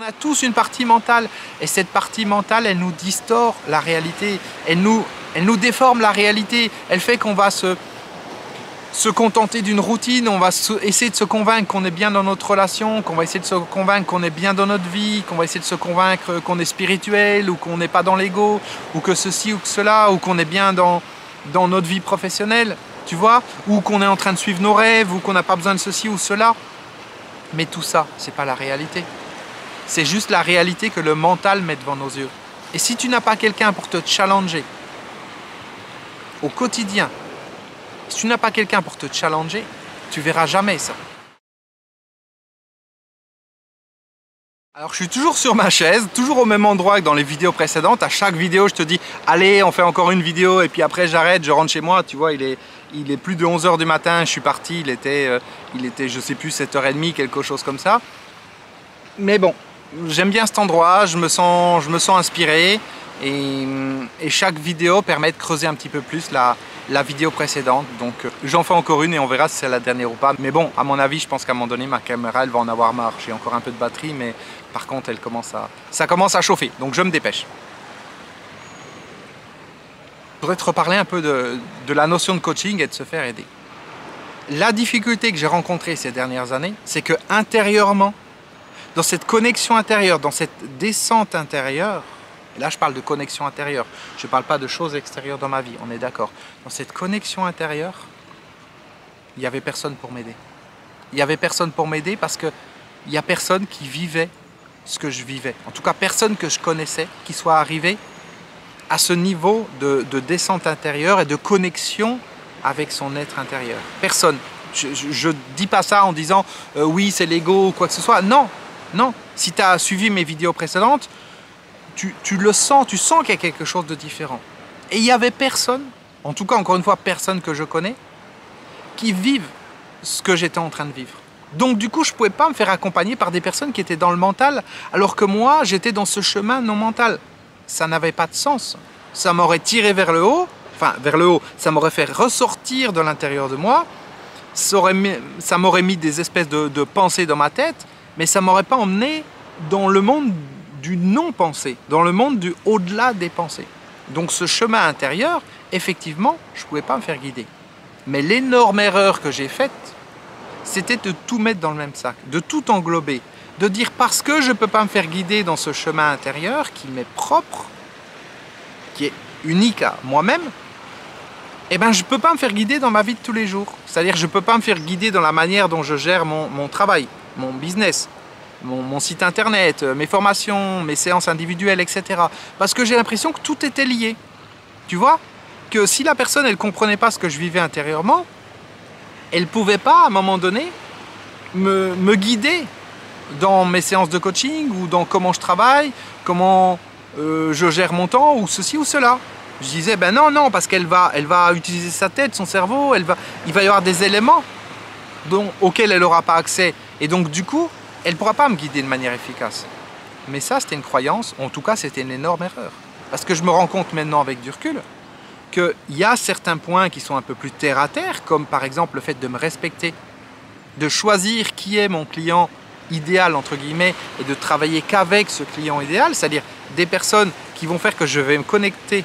On a tous une partie mentale et cette partie mentale, elle nous distord la réalité, elle nous déforme la réalité, elle fait qu'on va se contenter d'une routine, on va essayer de se convaincre qu'on est bien dans notre relation, qu'on va essayer de se convaincre qu'on est bien dans notre vie, qu'on va essayer de se convaincre qu'on est spirituel ou qu'on n'est pas dans l'ego, ou que ceci ou que cela, ou qu'on est bien dans notre vie professionnelle, tu vois, ou qu'on est en train de suivre nos rêves, ou qu'on n'a pas besoin de ceci ou cela. Mais tout ça, c'est pas la réalité. C'est juste la réalité que le mental met devant nos yeux. Et si tu n'as pas quelqu'un pour te challenger au quotidien, si tu n'as pas quelqu'un pour te challenger, tu verras jamais ça. Alors je suis toujours sur ma chaise, toujours au même endroit que dans les vidéos précédentes. À chaque vidéo, je te dis, allez, on fait encore une vidéo, et puis après j'arrête, je rentre chez moi. Tu vois, il est plus de 11 h du matin, je suis parti, il était je sais plus, 7 h 30, quelque chose comme ça. Mais bon, j'aime bien cet endroit, je me sens inspiré, et chaque vidéo permet de creuser un petit peu plus la vidéo précédente. Donc j'en fais encore une et on verra si c'est la dernière ou pas. Mais bon, à mon avis, je pense qu'à un moment donné, ma caméra, elle va en avoir marre. J'ai encore un peu de batterie, mais par contre, ça commence à chauffer. Donc je me dépêche. Je voudrais te reparler un peu de la notion de coaching et de se faire aider. La difficulté que j'ai rencontrée ces dernières années, c'est que intérieurement, dans cette connexion intérieure, dans cette descente intérieure, et là je parle de connexion intérieure, je ne parle pas de choses extérieures dans ma vie, on est d'accord. Dans cette connexion intérieure, il n'y avait personne pour m'aider. Il n'y avait personne pour m'aider parce qu'il n'y a personne qui vivait ce que je vivais. En tout cas, personne que je connaissais qui soit arrivé à ce niveau de descente intérieure et de connexion avec son être intérieur. Personne. Je ne dis pas ça en disant oui, c'est l'ego ou quoi que ce soit. Non, non. Si tu as suivi mes vidéos précédentes, tu le sens, tu sens qu'il y a quelque chose de différent. Et il n'y avait personne, en tout cas encore une fois personne que je connais, qui vive ce que j'étais en train de vivre. Donc du coup je ne pouvais pas me faire accompagner par des personnes qui étaient dans le mental, alors que moi j'étais dans ce chemin non mental. Ça n'avait pas de sens. Ça m'aurait tiré vers le haut, enfin vers le haut, ça m'aurait fait ressortir de l'intérieur de moi, ça m'aurait mis des espèces de pensées dans ma tête, mais ça ne m'aurait pas emmené dans le monde du non-pensée, dans le monde du au-delà des pensées. Donc ce chemin intérieur, effectivement, je ne pouvais pas me faire guider. Mais l'énorme erreur que j'ai faite, c'était de tout mettre dans le même sac, de tout englober, de dire parce que je ne peux pas me faire guider dans ce chemin intérieur qui m'est propre, qui est unique à moi-même, eh ben, je ne peux pas me faire guider dans ma vie de tous les jours. C'est-à-dire je ne peux pas me faire guider dans la manière dont je gère mon travail, mon business, mon site internet, mes formations, mes séances individuelles, etc. Parce que j'ai l'impression que tout était lié. Tu vois? Que si la personne, elle ne comprenait pas ce que je vivais intérieurement, elle ne pouvait pas, à un moment donné, me guider dans mes séances de coaching ou dans comment je travaille, comment je gère mon temps ou ceci ou cela. Je disais, ben non, non, parce qu'elle va utiliser sa tête, son cerveau, il va y avoir des éléments auxquels elle n'aura pas accès. Et donc, du coup, elle ne pourra pas me guider de manière efficace. Mais ça, c'était une croyance, en tout cas, c'était une énorme erreur. Parce que je me rends compte maintenant avec du recul qu'il y a certains points qui sont un peu plus terre à terre, comme par exemple le fait de me respecter, de choisir qui est mon client idéal, entre guillemets, et de travailler qu'avec ce client idéal, c'est-à-dire des personnes qui vont faire que je vais me connecter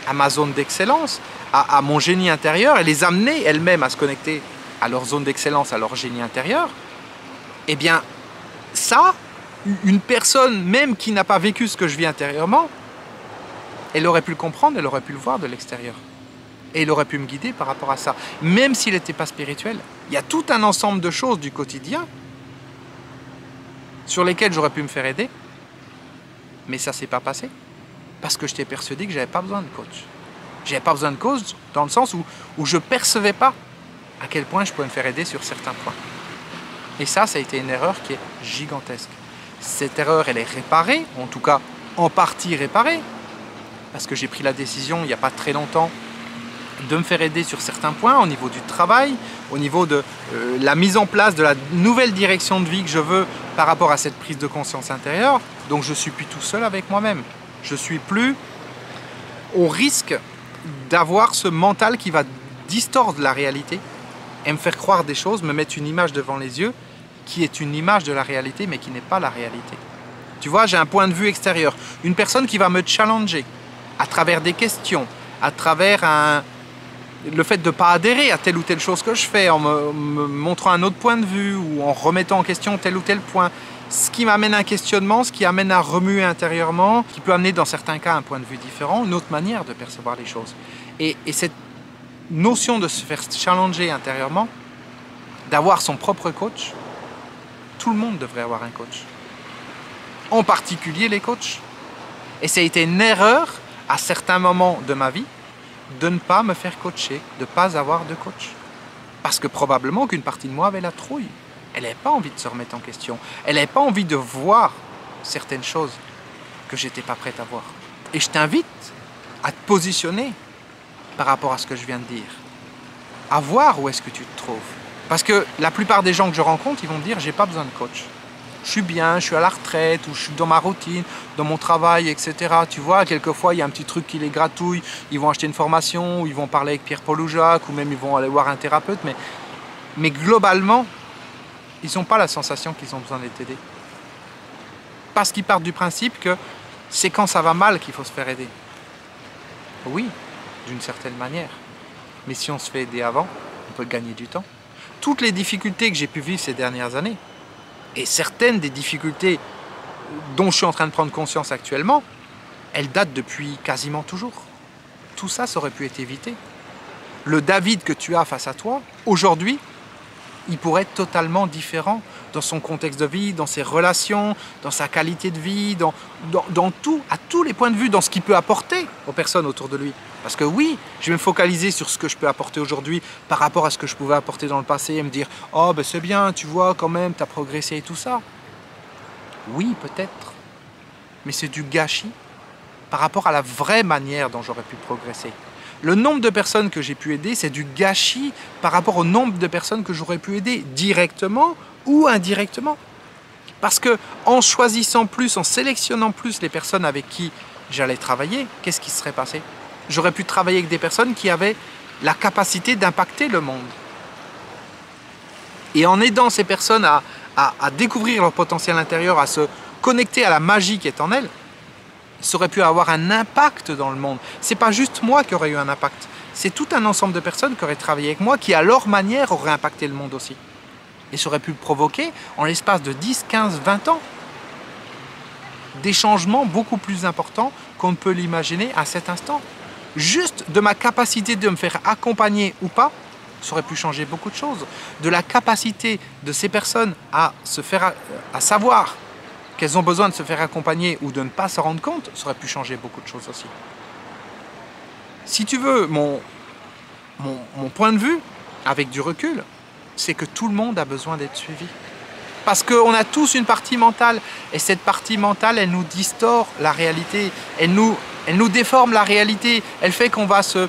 à ma zone d'excellence, à mon génie intérieur, et les amener elles-mêmes à se connecter à leur zone d'excellence, à leur génie intérieur. Eh bien, ça, une personne même qui n'a pas vécu ce que je vis intérieurement, elle aurait pu le comprendre, elle aurait pu le voir de l'extérieur. Et elle aurait pu me guider par rapport à ça. Même s'il n'était pas spirituel, il y a tout un ensemble de choses du quotidien sur lesquelles j'aurais pu me faire aider. Mais ça ne s'est pas passé. Parce que j'étais persuadé que je n'avais pas besoin de coach. Je n'avais pas besoin de coach dans le sens où je ne percevais pas à quel point je pouvais me faire aider sur certains points. Et ça a été une erreur qui est gigantesque. Cette erreur, elle est réparée, en tout cas en partie réparée, parce que j'ai pris la décision il n'y a pas très longtemps de me faire aider sur certains points au niveau du travail, au niveau de la mise en place de la nouvelle direction de vie que je veux par rapport à cette prise de conscience intérieure. Donc je ne suis plus tout seul avec moi-même. Je ne suis plus au risque d'avoir ce mental qui va distordre la réalité et me faire croire des choses, me mettre une image devant les yeux qui est une image de la réalité mais qui n'est pas la réalité. Tu vois, j'ai un point de vue extérieur. Une personne qui va me challenger à travers des questions, à travers le fait de ne pas adhérer à telle ou telle chose que je fais, en me montrant un autre point de vue ou en remettant en question tel ou tel point. Ce qui m'amène à un questionnement, ce qui amène à remuer intérieurement, qui peut amener dans certains cas un point de vue différent, une autre manière de percevoir les choses. Et cette notion de se faire challenger intérieurement, d'avoir son propre coach, tout le monde devrait avoir un coach. En particulier les coachs. Et ça a été une erreur à certains moments de ma vie de ne pas me faire coacher, de ne pas avoir de coach. Parce que probablement qu'une partie de moi avait la trouille. Elle n'avait pas envie de se remettre en question. Elle n'avait pas envie de voir certaines choses que je n'étais pas prête à voir. Et je t'invite à te positionner par rapport à ce que je viens de dire. À voir où est-ce que tu te trouves. Parce que la plupart des gens que je rencontre, ils vont me dire « j'ai pas besoin de coach ». Je suis bien, je suis à la retraite, ou je suis dans ma routine, dans mon travail, etc. Tu vois, quelquefois, il y a un petit truc qui les gratouille. Ils vont acheter une formation, ou ils vont parler avec Pierre-Paul ou Jacques, ou même ils vont aller voir un thérapeute. Mais globalement, ils n'ont pas la sensation qu'ils ont besoin d'être aidés. Parce qu'ils partent du principe que c'est quand ça va mal qu'il faut se faire aider. Oui, d'une certaine manière. Mais si on se fait aider avant, on peut gagner du temps. Toutes les difficultés que j'ai pu vivre ces dernières années, et certaines des difficultés dont je suis en train de prendre conscience actuellement, elles datent depuis quasiment toujours. Tout ça, ça aurait pu être évité. Le David que tu as face à toi, aujourd'hui, il pourrait être totalement différent dans son contexte de vie, dans ses relations, dans sa qualité de vie, dans tout, à tous les points de vue, dans ce qu'il peut apporter aux personnes autour de lui. Parce que oui, je vais me focaliser sur ce que je peux apporter aujourd'hui par rapport à ce que je pouvais apporter dans le passé et me dire « Oh, ben c'est bien, tu vois, quand même, tu as progressé et tout ça. » Oui, peut-être, mais c'est du gâchis par rapport à la vraie manière dont j'aurais pu progresser. Le nombre de personnes que j'ai pu aider, c'est du gâchis par rapport au nombre de personnes que j'aurais pu aider directement ou indirectement. Parce que en choisissant plus, en sélectionnant plus les personnes avec qui j'allais travailler, qu'est-ce qui se serait passé? J'aurais pu travailler avec des personnes qui avaient la capacité d'impacter le monde. Et en aidant ces personnes à découvrir leur potentiel intérieur, à se connecter à la magie qui est en elles, ça aurait pu avoir un impact dans le monde. C'est pas juste moi qui aurais eu un impact, c'est tout un ensemble de personnes qui auraient travaillé avec moi, qui à leur manière auraient impacté le monde aussi. Et ça aurait pu provoquer, en l'espace de 10, 15, 20 ans, des changements beaucoup plus importants qu'on ne peut l'imaginer à cet instant. Juste de ma capacité de me faire accompagner ou pas, ça aurait pu changer beaucoup de choses. De la capacité de ces personnes à savoir qu'elles ont besoin de se faire accompagner ou de ne pas se rendre compte, ça aurait pu changer beaucoup de choses aussi. Si tu veux, mon point de vue, avec du recul, c'est que tout le monde a besoin d'être suivi. Parce qu'on a tous une partie mentale, et cette partie mentale, elle nous distord la réalité, elle nous déforme la réalité, elle fait qu'on va se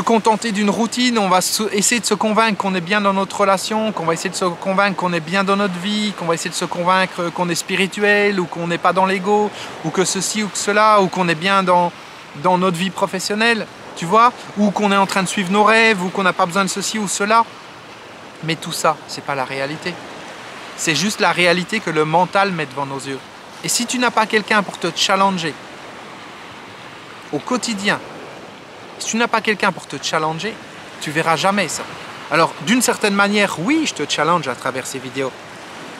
contenter d'une routine, on va essayer de se convaincre qu'on est bien dans notre relation, qu'on va essayer de se convaincre qu'on est bien dans notre vie, qu'on va essayer de se convaincre qu'on est spirituel, ou qu'on n'est pas dans l'ego, ou que ceci ou que cela, ou qu'on est bien dans notre vie professionnelle, tu vois, ou qu'on est en train de suivre nos rêves, ou qu'on n'a pas besoin de ceci ou cela. Mais tout ça, c'est pas la réalité. C'est juste la réalité que le mental met devant nos yeux. Et si tu n'as pas quelqu'un pour te challenger au quotidien, si tu n'as pas quelqu'un pour te challenger, tu verras jamais ça. Alors, d'une certaine manière, oui, je te challenge à travers ces vidéos.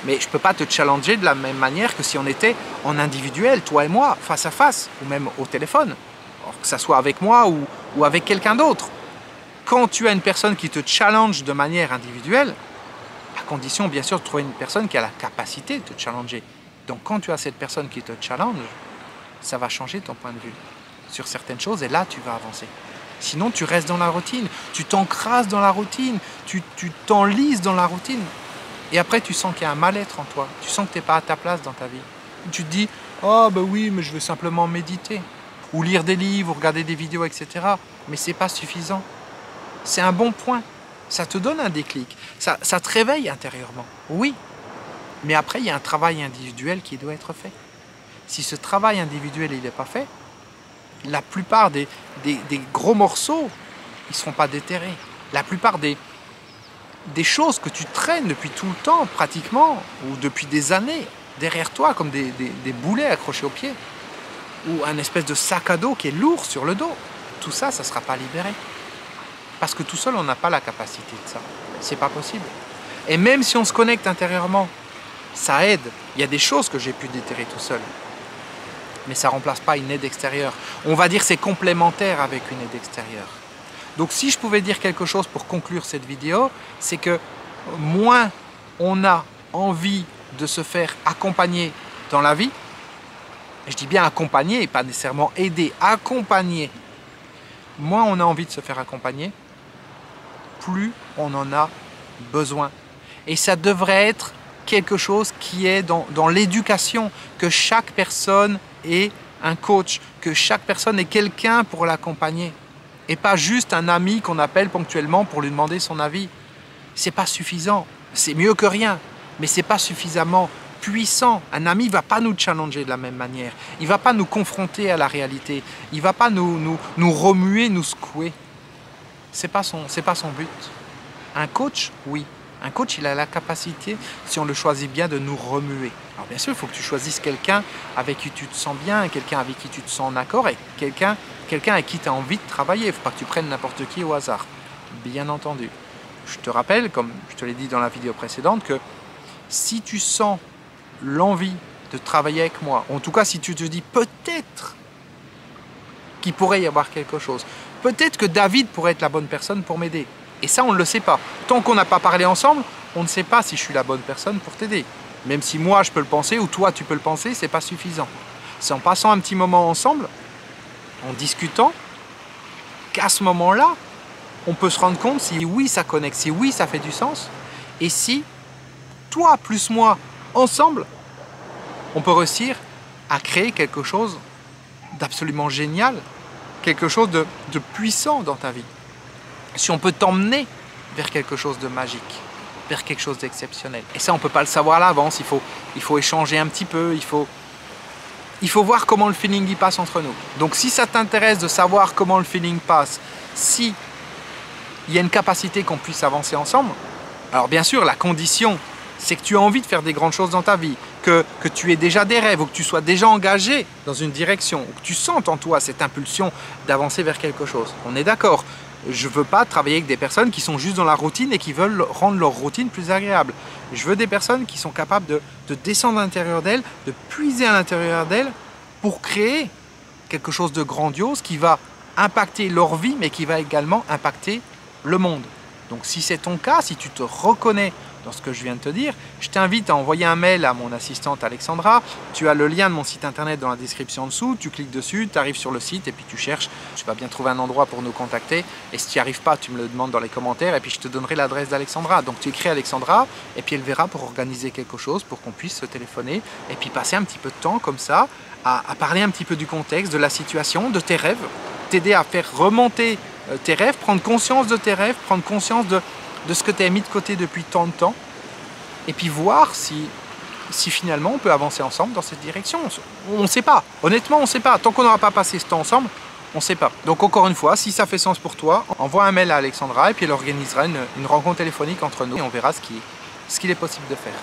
Mais je ne peux pas te challenger de la même manière que si on était en individuel, toi et moi, face à face, ou même au téléphone. Alors, que ça soit avec moi ou avec quelqu'un d'autre. Quand tu as une personne qui te challenge de manière individuelle, à condition bien sûr de trouver une personne qui a la capacité de te challenger. Donc quand tu as cette personne qui te challenge, ça va changer ton point de vue sur certaines choses et là tu vas avancer. Sinon tu restes dans la routine, tu t'encrasses dans la routine, tu t'enlises dans la routine et après tu sens qu'il y a un mal-être en toi, tu sens que tu n'es pas à ta place dans ta vie. Tu te dis « Oh ben oui, mais je vais simplement méditer » ou lire des livres, ou regarder des vidéos, etc. Mais ce n'est pas suffisant. C'est un bon point. Ça te donne un déclic. Ça te réveille intérieurement. Oui. Mais après, il y a un travail individuel qui doit être fait. Si ce travail individuel n'est pas fait, la plupart des gros morceaux, ils ne seront pas déterrés. La plupart des choses que tu traînes depuis tout le temps, pratiquement, ou depuis des années, derrière toi comme des boulets accrochés aux pieds. Ou un espèce de sac à dos qui est lourd sur le dos. Tout ça, ça ne sera pas libéré. Parce que tout seul, on n'a pas la capacité de ça. C'est pas possible. Et même si on se connecte intérieurement, ça aide. Il y a des choses que j'ai pu déterrer tout seul. Mais ça ne remplace pas une aide extérieure. On va dire que c'est complémentaire avec une aide extérieure. Donc si je pouvais dire quelque chose pour conclure cette vidéo, c'est que moins on a envie de se faire accompagner dans la vie, je dis bien accompagner et pas nécessairement aider, accompagner, moins on a envie de se faire accompagner, plus on en a besoin. Et ça devrait être quelque chose qui est dans l'éducation, que chaque personne ait un coach, que chaque personne ait quelqu'un pour l'accompagner. Et pas juste un ami qu'on appelle ponctuellement pour lui demander son avis. C'est pas suffisant. C'est mieux que rien, mais c'est pas suffisamment puissant. Un ami ne va pas nous challenger de la même manière. Il ne va pas nous confronter à la réalité. Il ne va pas nous remuer, nous secouer. C'est pas son but. Un coach, oui. Un coach, il a la capacité, si on le choisit bien, de nous remuer. Alors bien sûr, il faut que tu choisisses quelqu'un avec qui tu te sens bien, quelqu'un avec qui tu te sens en accord et quelqu'un avec qui tu as envie de travailler. Il ne faut pas que tu prennes n'importe qui au hasard. Bien entendu. Je te rappelle, comme je te l'ai dit dans la vidéo précédente, que si tu sens l'envie de travailler avec moi, en tout cas si tu te dis peut-être qu'il pourrait y avoir quelque chose, peut-être que David pourrait être la bonne personne pour m'aider. Et ça, on ne le sait pas. Tant qu'on n'a pas parlé ensemble, on ne sait pas si je suis la bonne personne pour t'aider. Même si moi, je peux le penser ou toi, tu peux le penser, ce n'est pas suffisant. C'est en passant un petit moment ensemble, en discutant, qu'à ce moment-là, on peut se rendre compte si oui, ça connecte, si oui, ça fait du sens. Et si toi plus moi, ensemble, on peut réussir à créer quelque chose d'absolument génial, quelque chose de puissant dans ta vie. Si on peut t'emmener vers quelque chose de magique, vers quelque chose d'exceptionnel. Et ça, on ne peut pas le savoir à l'avance, il faut échanger un petit peu, il faut voir comment le feeling y passe entre nous. Donc si ça t'intéresse de savoir comment le feeling passe, si il y a une capacité qu'on puisse avancer ensemble, alors bien sûr, la condition, c'est que tu as envie de faire des grandes choses dans ta vie, que tu aies déjà des rêves, ou que tu sois déjà engagé dans une direction, ou que tu sentes en toi cette impulsion d'avancer vers quelque chose. On est d'accord. Je ne veux pas travailler avec des personnes qui sont juste dans la routine et qui veulent rendre leur routine plus agréable. Je veux des personnes qui sont capables de descendre à l'intérieur d'elles, de puiser à l'intérieur d'elles pour créer quelque chose de grandiose qui va impacter leur vie, mais qui va également impacter le monde. Donc si c'est ton cas, si tu te reconnais dans ce que je viens de te dire, je t'invite à envoyer un mail à mon assistante Alexandra. Tu as le lien de mon site internet dans la description en dessous, tu cliques dessus, tu arrives sur le site et puis tu cherches. Tu vas bien trouver un endroit pour nous contacter. Et si tu n'y arrives pas, tu me le demandes dans les commentaires et puis je te donnerai l'adresse d'Alexandra. Donc tu écris Alexandra et puis elle verra pour organiser quelque chose, pour qu'on puisse se téléphoner et puis passer un petit peu de temps comme ça à parler un petit peu du contexte, de la situation, de tes rêves, t'aider à faire remonter tes rêves, prendre conscience de tes rêves, prendre conscience de ce que tu as mis de côté depuis tant de temps et puis voir si finalement on peut avancer ensemble dans cette direction. On ne sait pas, honnêtement on ne sait pas. Tant qu'on n'aura pas passé ce temps ensemble, on ne sait pas. Donc encore une fois, si ça fait sens pour toi, envoie un mail à Alexandra et puis elle organisera une rencontre téléphonique entre nous et on verra ce qu'il est possible de faire.